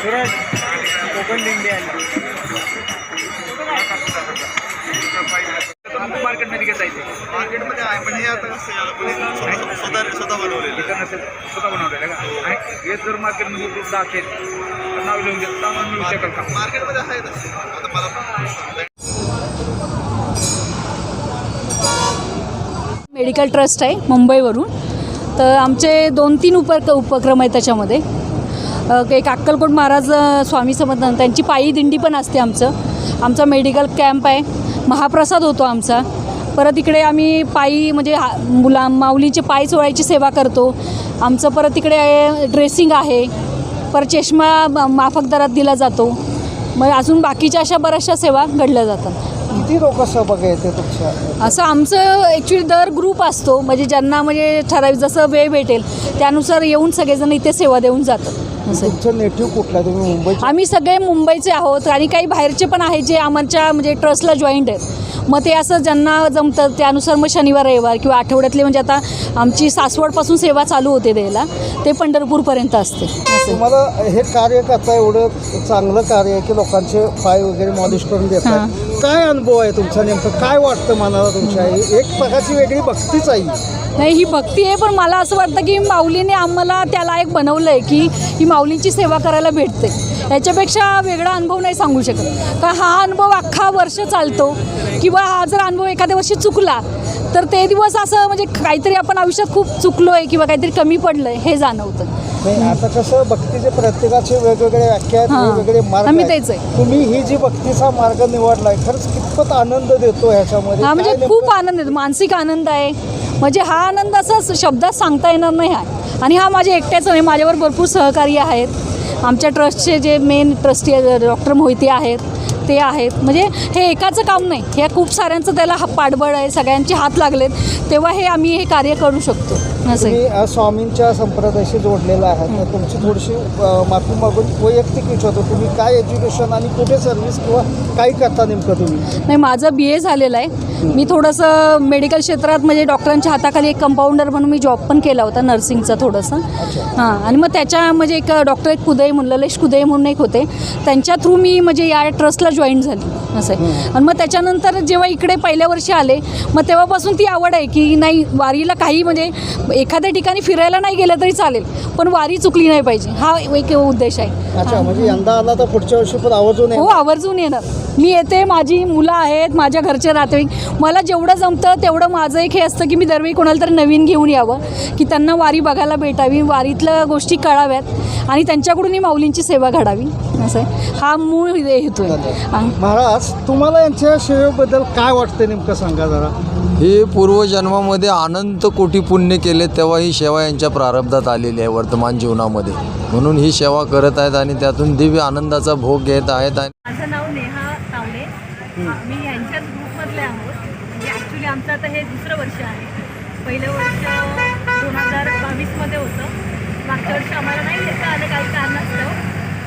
सूरज कोकण दिंडी आली मार्केटमध्ये घेता येते. मार्केटमध्ये आहे पण हे आता स्वतः बनवलेलं स्वतः बनवलेलं का? आणि हे जर मार्केटमध्ये उपलब्ध असेल तर नाव लिहून घेत मिळू शकेल का? मार्केटमध्ये आहे तसे. आता मला मेडिकल ट्रस्ट आहे मुंबईवरून. तर आमचे 2-3 उपक्रम आहेत त्याच्यामध्ये. एक अक्कलकोट महाराज स्वामी समर्थ त्यांची पायी दिंडी पण असते. आमचा मेडिकल कॅम्प आहे. महाप्रसाद होतो आमचा. परत इकडे आम्ही पायी म्हणजे माऊलीचे पाय चोळायची सेवा करतो. आमचं परत इकडे ड्रेसिंग आहे. परत चष्मा माफक दरात दिला जातो. मग अजून बाकीच्या अशा बऱ्याचशा सेवा घडल्या जातात. किती लोक सहभागी येते तुमच्या? असं आमचं ॲक्च्युली दर ग्रुप असतो. म्हणजे ज्यांना म्हणजे ठराविक जसं वेळ भेटेल त्यानुसार येऊन सगळेजण इथे सेवा देऊन जातात. तुमचं नेटिव्ह कुठलं आहे? तुम्ही मुंबई? आम्ही सगळे मुंबईचे आहोत आणि काही बाहेरचे पण आहेत जे आमच्या म्हणजे ट्रस्टला जॉईंट आहेत. मग ते असं ज्यांना जमतं त्यानुसार मग शनिवार रविवार किंवा आठवड्यातले म्हणजे आता आमची सासवडपासून सेवा चालू होते द्यायला ते पंढरपूरपर्यंत असते. तुम्हाला हे कार्य करता एवढं चांगलं कार्य आहे की लोकांचे पाय वगैरे मॉलिश करून देतात. काय अनुभव आहे तुमचा? नेमकं काय वाटतं मनाला तुमच्या? एक प्रकारची वेगळी भक्तीच आहे. नाही ही भक्ती आहे पण मला असं वाटतं की माऊलीने आम्हाला त्या लायक बनवलं आहे की ही माऊलींची सेवा करायला भेटते. याच्यापेक्षा वेगळा अनुभव नाही सांगू शकत. का हा अनुभव अख्खा वर्ष चालतो किंवा हा जर अनुभव एखाद्या वर्षी चुकला तर ते दिवस असं म्हणजे काहीतरी आपण आयुष्यात खूप चुकलो आहे किंवा काहीतरी कमी पडलं आहे हे जाणवतं. नाही आता कसं भक्तीचे प्रत्येकाचे वेगवेगळे व्याख्या आहेत, वेगवेगळे मार्ग आम्ही आहेत. तेच आहे. तुम्ही ही जी भक्तीचा मार्ग निवडलाय खरंच कितपत आनंद देतो ह्याच्यामध्ये? हा म्हणजे काय खूप आनंद येतो. मानसिक आनंद आहे. म्हणजे हा आनंद असं शब्दात सांगता येणार नाही आहे. आणि हा माझ्या एकट्याचा नाही, माझ्यावर भरपूर सहकारी आहेत. आमच्या ट्रस्टचे जे मेन ट्रस्टी डॉक्टर मोहिते आहेत ते आहेत. म्हणजे हे एकाचं काम नाही, हे खूप साऱ्यांचं त्याला पाठबळ आहे. सगळ्यांचे हात लागलेत तेव्हा हे आम्ही हे कार्य करू शकतो. असं तुम्ही स्वामींच्या संप्रदायाशी जोडलेला आहात तर तुमची थोडीशी माफी मागून वैयक्तिक विचारतो. तुम्ही काय एज्युकेशन आणि कुठे सर्व्हिस किंवा काय करता नेमकं तुम्ही? नाही माझं BA झालेलं आहे. मी थोडंसं मेडिकल क्षेत्रात म्हणजे डॉक्टरांच्या हाताखाली एक कंपाऊंडर म्हणून मी जॉब पण केला होता नर्सिंगचा थोडंसं. हां आणि मग त्याच्या म्हणजे एक डॉक्टर एक कुदय म्हणून ललेश कुदय म्हणून एक होते त्यांच्या थ्रू मी म्हणजे या ट्रस्टला जॉईन झाली असं आहे. आणि मग त्याच्यानंतर जेव्हा इकडे पहिल्या वर्षी आले मग तेव्हापासून ती आवड आहे की नाही वारीला काही म्हणजे एखाद्या ठिकाणी फिरायला नाही गेलं तरी चालेल पण वारी चुकली नाही पाहिजे हा एक उद्देश आहे. अच्छा म्हणजे यंदा आला तर पुढच्या वर्षी पण आवर्जून हो आवर्जून येणार. मी येते. माझी मुलं आहेत, माझ्या घरचे नातेवाईक. मला जेवढं जमतं तेवढं माझं एक हे असतं की मी दरवेळी कोणाला तरी नवीन घेऊन यावं की त्यांना वारी बघायला भेटावी, वारीतल्या गोष्टी कळाव्यात आणि त्यांच्याकडून ही माऊलींची सेवा घडावी असं आहे. हा मूळ हेतू आहे. महाराज तुम्हाला यांच्या सेवेबद्दल काय वाटतं नेमकं सांगा जरा. हे पूर्वजन्मामध्ये अनंत कोटी पुण्य केले तेव्हा ही सेवा यांच्या प्रारब्धात आलेली आहे वर्तमान जीवनामध्ये. म्हणून ही सेवा करत आहेत आणि त्यातून दिव्य आनंदाचा भोग घेत आहेत. माझं नाव नेहा तावणे. मी यांच्याच ग्रुपमधले आहोत. म्हणजे ॲक्च्युली आमचं आता हे दुसरं वर्ष आहे. पहिलं वर्ष 2022मध्ये होतं. मागच्या वर्षी आम्हाला नाही येता आलं काही कारणास्तव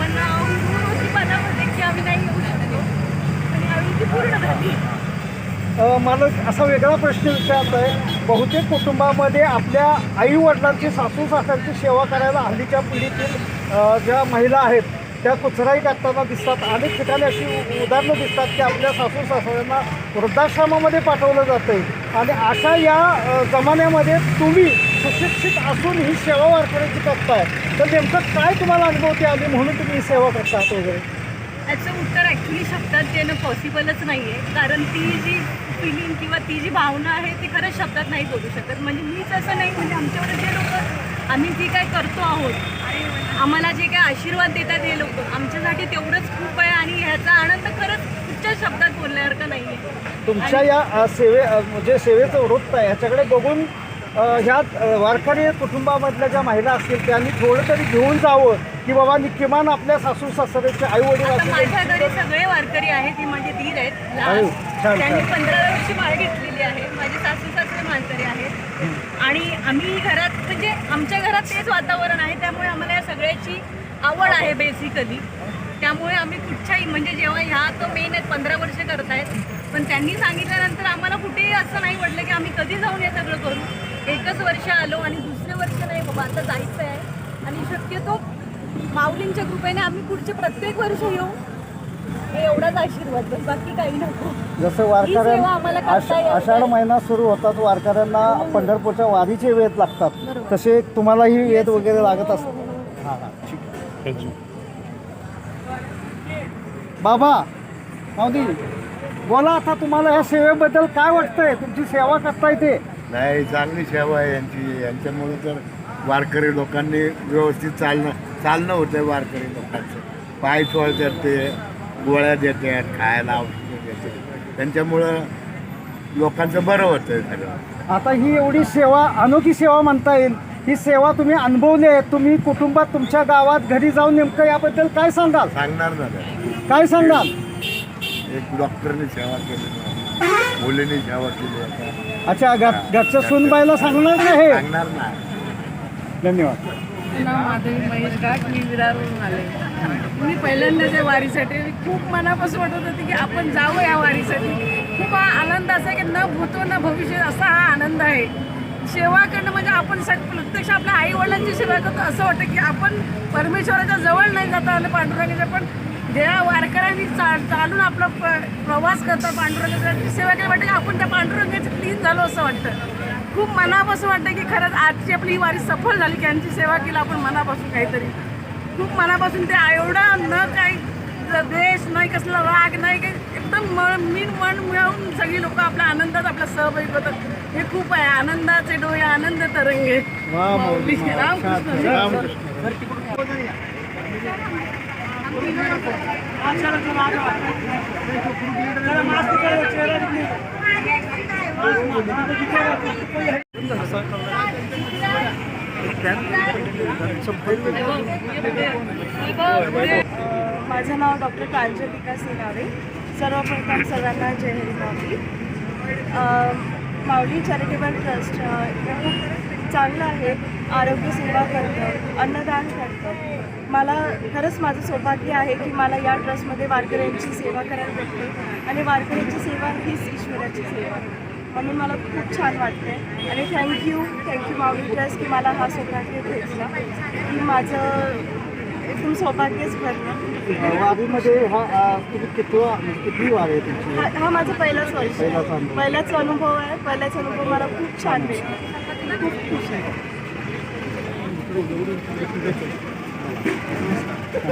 पण होती मनामध्ये की आम्ही नाही येऊ शकतो आणि आम्ही ती पूर्ण झाली. मला असा वेगळा प्रश्न विचारतो आहे. बहुतेक कुटुंबामध्ये आपल्या आईवडिलांची सासू सासऱ्यांची सेवा करायला हल्लीच्या पिढीतील ज्या महिला आहेत त्या कुचराई करताना दिसतात. अनेक ठिकाणी अशी उदाहरणं दिसतात की आपल्या सासू सासऱ्यांना वृद्धाश्रमामध्ये पाठवलं जातं आहे. आणि अशा या जमान्यामध्ये तुम्ही सुशिक्षित असून ही सेवा वारकऱ्याची करताय तर नेमकं काय तुम्हाला अनुभवती आली म्हणून तुम्ही ही सेवा करतात वगैरे? याचं उत्तर ॲक्च्युली शब्दात देणं पॉसिबलच नाही आहे. कारण ती जी फिलिंग किंवा ती जी भावना आहे ती खरंच शब्दात नाही बोलू शकत. म्हणजे मीच असं नाही म्हणजे आमच्याकडे जे लोक आम्ही जे काय करतो आहोत आम्हाला जे काय आशीर्वाद देतात हे लोक आमच्यासाठी तेवढंच खूप आहे आणि ह्याचा आनंद खरंच कुठच्याच शब्दात बोलण्यासारखं नाही आहे. तुमच्या या म्हणजे सेवेचं वृत्त आहे ह्याच्याकडे बघून ह्या वारकरी कुटुंबामधल्या ज्या महिला असतील त्यांनी थोडं तरी घेऊन जावं की बाबा किमान आपल्या सासू सासऱ्याचे आई वडील आता असतील. माझ्या घरी सगळे वारकरी आहेत. ती माझे दीर आहेत छान. त्यांनी 15 वर्षी माळ घेतलेली आहे. माझे सासू सासरे मानकरी आहेत आणि आम्ही घरात म्हणजे आमच्या घरात तेच वातावरण आहे त्यामुळे आम्हाला या सगळ्याची आवड आहे बेसिकली. त्यामुळे आम्ही कुठच्याही म्हणजे जेव्हा ह्या तो मेन आहेत 15 वर्ष करतायत पण त्यांनी सांगितल्यानंतर आम्हाला कुठेही असं नाही वाटलं की आम्ही कधी जाऊन हे सगळं करू. एकच वर्ष आलो आणि दुसरे वर्ष नाही बाबा आता जायचं आहे आणि शक्यतो माऊलींच्या कृपेने आम्ही पुढचे प्रत्येक वर्ष येऊ, हे एवढाच आशीर्वाद, बस बाकी काही नको. जसं ही सेवा आम्हाला करता येत आषाढ नाही. महिना सुरू होतात, वारकऱ्यांना पंढरपूरच्या वारीचे वेध लागतात, बरोबर. तसे तुम्हालाही वेध वगैरे लागत असतात. हां हां, ठीक आहे. बाबा माऊली, बोला आता, तुम्हाला ह्या सेवेबद्दल काय वाटतंय? तुमची सेवा करताय ते नाही, चांगली सेवा आहे यांची. यांच्यामुळे तर वारकरी लोकांनी व्यवस्थित चालणं होतं. वारकरी लोकांचं पाय चोळतात, ते गोळ्या देतात, खायला औषधं देतात, त्यांच्यामुळं लोकांचं बरं होतं सगळं. आता ही एवढी सेवा, अनोखी सेवा म्हणता येईल, ही सेवा तुम्ही अनुभवली आहे. तुम्ही कुटुंबात तुमच्या गावात घरी जाऊन नेमकं याबद्दल काय सांगाल? सांगणार ना ते. काय सांगाल? एक डॉक्टरने सेवा केली, मुलीने सेवा केली, आता अच्छा, घरच्या सूनबाईला सांगणार का हे? सांगणार ना. धन्यवाद. नाव माधवी महेश घाट, मी विरारवरून आले. मी पहिल्यांदाच या वारीसाठी खूप मनापासून वाटत होते की आपण जावं या वारीसाठी. खूप हा आनंद असा आहे की न भूतो न भविष्य असा हा आनंद आहे. सेवा करणं म्हणजे आपण प्रत्यक्ष आपल्या आई वडिलांची सेवा करतो, असं वाटतं की आपण परमेश्वराच्या जवळ नाही जाता आलं पांडुरंगाच्या, पण ज्या वारकऱ्यांनी चालून आपला प्रवास करतात पांडुरंगाची सेवा केली, वाटतं की आपण त्या पांडुरंगाचे लीन झालो असं वाटतं. खूप मनापासून वाटतं की खरंच आजची आपली ही वारी सफल झाली, की यांची सेवा केली आपण मनापासून काहीतरी. खूप मनापासून ते एवढं न काही द्वेष नाही, कसला राग नाही, काही एकदम मन मिळवून सगळी लोक आपल्या आनंदात आपला सहभागी होतात. हे खूप आहे, आनंदाचे डोळे आनंद तरंगे. वा माऊली, रामकृष्ण. माझं नाव डॉक्टर प्रांजलिका सेनावे. सर्वप्रथम सर्वांना जय हरी माऊली. माऊली चॅरिटेबल ट्रस्ट खूप चांगलं आहे. आरोग्य सेवा करतं, अन्नदान करतं. मला खरंच माझं सौभाग्य आहे की मला या ट्रस्टमध्ये वारकऱ्यांची सेवा करायला भेटते आणि वारकऱ्यांची सेवा हीच ईश्वराची सेवा, म्हणून मला खूप छान वाटते. आणि थँक्यू माऊली ट्रस्ट की मला हा सौभाग्य भेटला, की माझं एकदम सौभाग्यच भरलं. वारीमध्ये तुम्ही किती वारी आहे तुमची? हा माझा पहिलाच वर्ष, पहिलाच अनुभव. पहिलाच अनुभव आहे. पहिलाच अनुभव मला खूप छान भेटला, खूप खुश आहे.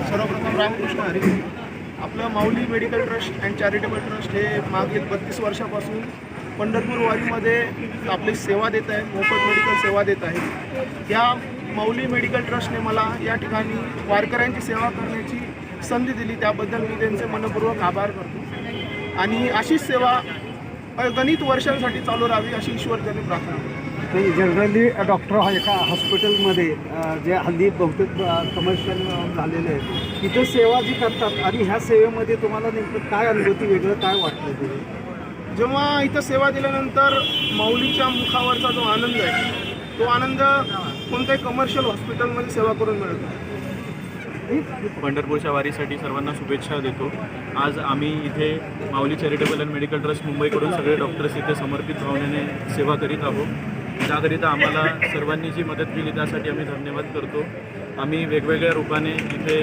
सर्वप्रथम रामकृष्ण हरी. आपलं Mauli medical trust and charitable trust हे मागील 32 वर्षापासून पंढरपूर वारीमध्ये आपली सेवा देत आहे, मोफत मेडिकल सेवा देत आहे. या माऊली मेडिकल ट्रस्टने मला या ठिकाणी वारकऱ्यांची सेवा करण्याची संधी दिली, त्याबद्दल मी त्यांचे मनपूर्वक आभार करतो. आणि अशीच सेवा गणित वर्षांसाठी चालू राहावी अशी ईश्वरचरणी प्रार्थना करतो. जनरली डॉक्टर एका हॉस्पिटलमध्ये जे हल्ली बहुतेक कमर्शियल झालेले आहेत, तिथे सेवा जी करतात, आणि ह्या सेवेमध्ये तुम्हाला नेमकं काय अनुभूती, वेगळं काय वाटलं ते? जेव्हा इथं सेवा दिल्यानंतर माऊलीच्या मुखावरचा जो आनंद आहे, तो आनंद कोणत्याही कमर्शियल हॉस्पिटलमध्ये सेवा करून मिळत नाही. पंढरपूरच्या वारीसाठी सर्वांना शुभेच्छा देतो. आज आम्ही इथे माऊली चॅरिटेबल अँड मेडिकल ट्रस्ट मुंबईकडून सगळे डॉक्टर्स इथे समर्पित भावनेने सेवा करीत आहोत. त्याकरिता आम्हाला सर्वांनी जी मदत केली त्यासाठी आम्ही धन्यवाद करतो. आम्ही वेगवेगळ्या रूपाने इथे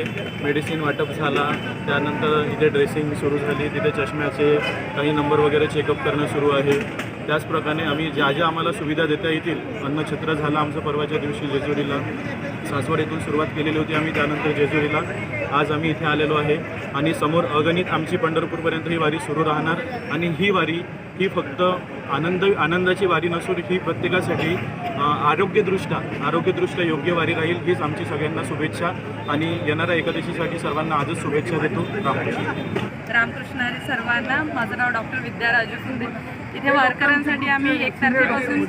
मेडिसिन वाटप झाला, त्यानंतर इथे ड्रेसिंग सुरू झाली, तिथे चष्म्याचे काही नंबर वगैरे चेकअप करणं सुरू आहे. त्याचप्रकारे आम्ही ज्या आम्हाला सुविधा देता येतील, अन्नछत्र झालं आमचं परवाच्या दिवशी जेजुरीला, सासवड येथून सुरुवात केलेली होती आम्ही, त्यानंतर जेजुरीला, आज आम्ही इथे आलेलो आहे. आणि समोर अगणित आमची पंढरपूरपर्यंत ही वारी सुरू राहणार. आणि ही वारी ही फक्त आनंदाची वारी नसून ही प्रत्येकासाठी आरोग्यदृष्ट्या योग्य वारी राहील, हीच आमची सगळ्यांना शुभेच्छा. आणि येणाऱ्या एकादशीसाठी सर्वांना आजच शुभेच्छा देतो. रामकृष्ण हरी सर्वांना. माझं नाव डॉक्टर विद्या राजू शिंदे. इथे वारकऱ्यांसाठी आम्ही 1 तारखेपासून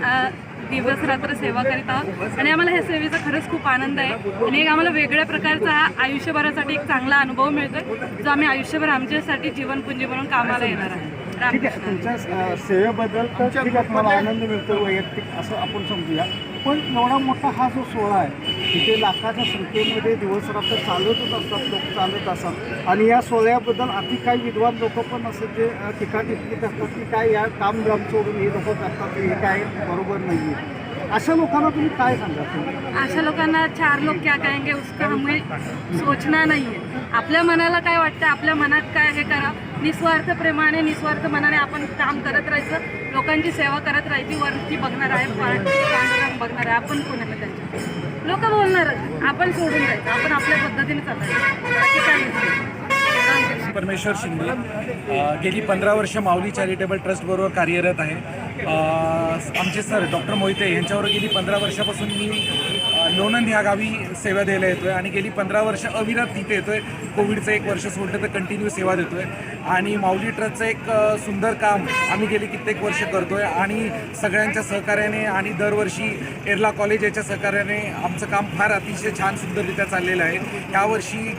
दिवस रात्र सेवा करीत आहोत आणि आम्हाला ह्या सेवेचा खरंच खूप आनंद आहे. आणि एक आम्हाला वेगळ्या प्रकारचा हा आयुष्यभरासाठी एक चांगला अनुभव मिळतो, जो आम्ही आयुष्यभर आमच्यासाठी जीवनपुंजी म्हणून कामाला येणार आहे. ठीक आहे, तुमच्या सेवेबद्दल तर ठीक आहे, तुम्हाला आनंद मिळतो वैयक्तिक, असं आपण समजूया. पण एवढा मोठा हा जो सोहळा आहे, तिथे लाखाच्या संख्येमध्ये दिवस रात्र चालतच असतात, लोक चालत असतात. आणि या सोहळ्याबद्दल अति काही विद्वान लोक पण असं जे टीका टिप्पणी करतात की काय या काम सोडून हे लोक करतात, हे काय बरोबर नाही आहे. अशा लोकांना तुम्ही काय सांगा? अशा लोकांना 4 लोग क्या कहेंगे उसका हमें सोचना नहीं है. आपल्या मनाला काय वाटतं, आपल्या मनात काय हे करा, निस्वार्थ प्रेमाने निस्वार्थ मनाने आपण काम करत राहायचं, लोकांची सेवा करत राहायची. वरती बघणार आहे, पांडुरंग बघणार आहे, आपण कोणाला त्यांच्या लोक बोलणार, आपण सोडून जायचं, आपण आपल्या पद्धतीने चालायचं, बाकी काही नाही. परमेश्वर शिंदे गेली 15 वर्ष माऊली चॅरिटेबल ट्रस्टबरोबर कार्यरत आहे. आमचे सर डॉक्टर मोहिते यांच्यावर गेली 15 वर्षापासून मी लोणंद ह्या गावी सेवा द्यायला येतो आहे आणि गेली 15 वर्ष अविरत तिथे येतो आहे. कोविडचं 1 वर्ष सोडलं तर कंटिन्यू सेवा देतो आहे आणि माऊली ट्रस्टचं एक सुंदर काम आम्ही गेली कित्येक वर्ष करतो आहे आणि सगळ्यांच्या सहकार्याने आणि दरवर्षी एर्ला कॉलेज याच्या सहकार्याने आमचं काम फार अतिशय छान सुंदररित्या चाललेलं आहे. यावर्षी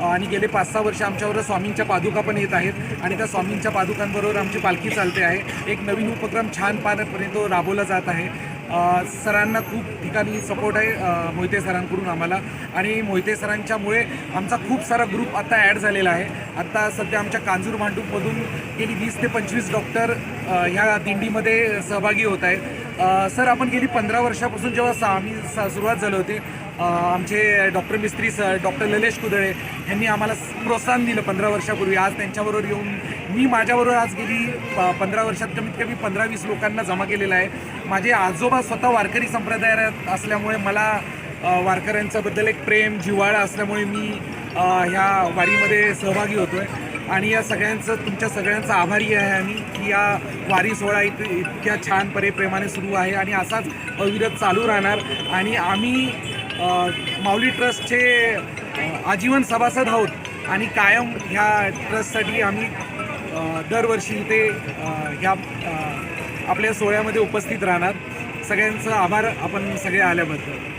आणि गेले 5-6 वर्ष आमच्याबरोबर स्वामींच्या पादुका पण येत आहेत आणि त्या स्वामींच्या पादुकांबरोबर आमची पालखी चालते आहे. एक नवीन उपक्रम छान पाण्यापर्यंत राबवला जात आहे. सरांना खूप ठिकाणी सपोर्ट आहे मोहिते सरांकडून आम्हाला आणि मोहिते सरांच्यामुळे आमचा खूप सारा ग्रुप आता ॲड झालेला आहे. आता सध्या आमच्या कांजूर भांडूपमधून गेली 20 ते 25 डॉक्टर ह्या दिंडीमध्ये सहभागी होत आहेत. सर, आपण गेली 15 वर्षापासून जेव्हा आम्ही सुरुवात झाले होते, आमचे डॉक्टर मिस्त्री सर, डॉक्टर ललेश कुदळे यांनी आम्हाला प्रोत्साहन दिलं 15 वर्षापूर्वी. आज त्यांच्याबरोबर येऊन मी माझ्याबरोबर आज गेली 15 वर्षात कमीत कमी 15-20 लोकांना जमा केलेला आहे. माझे आजोबा स्वतः वारकरी संप्रदायात असल्यामुळे मला वारकऱ्यांच्याबद्दल एक प्रेम जिव्हाळा असल्यामुळे मी ह्या वारीमध्ये सहभागी होतो आहे आणि या सगळ्यांचं, तुमच्या सगळ्यांचा आभारी आहे आम्ही की या वारी सोहळा इतक्या छान प्रेमाने सुरू आहे आणि असाच अविरत चालू राहणार. आणि आम्ही माऊली ट्रस्टचे आजीवन सभासद आहोत आणि कायम ह्या ट्रस्टसाठी आम्ही दरवर्षी इथे ह्या आपल्या सोहळ्यामध्ये उपस्थित राहणार. सगळ्यांचं आभार आपण सगळे आल्याबद्दल.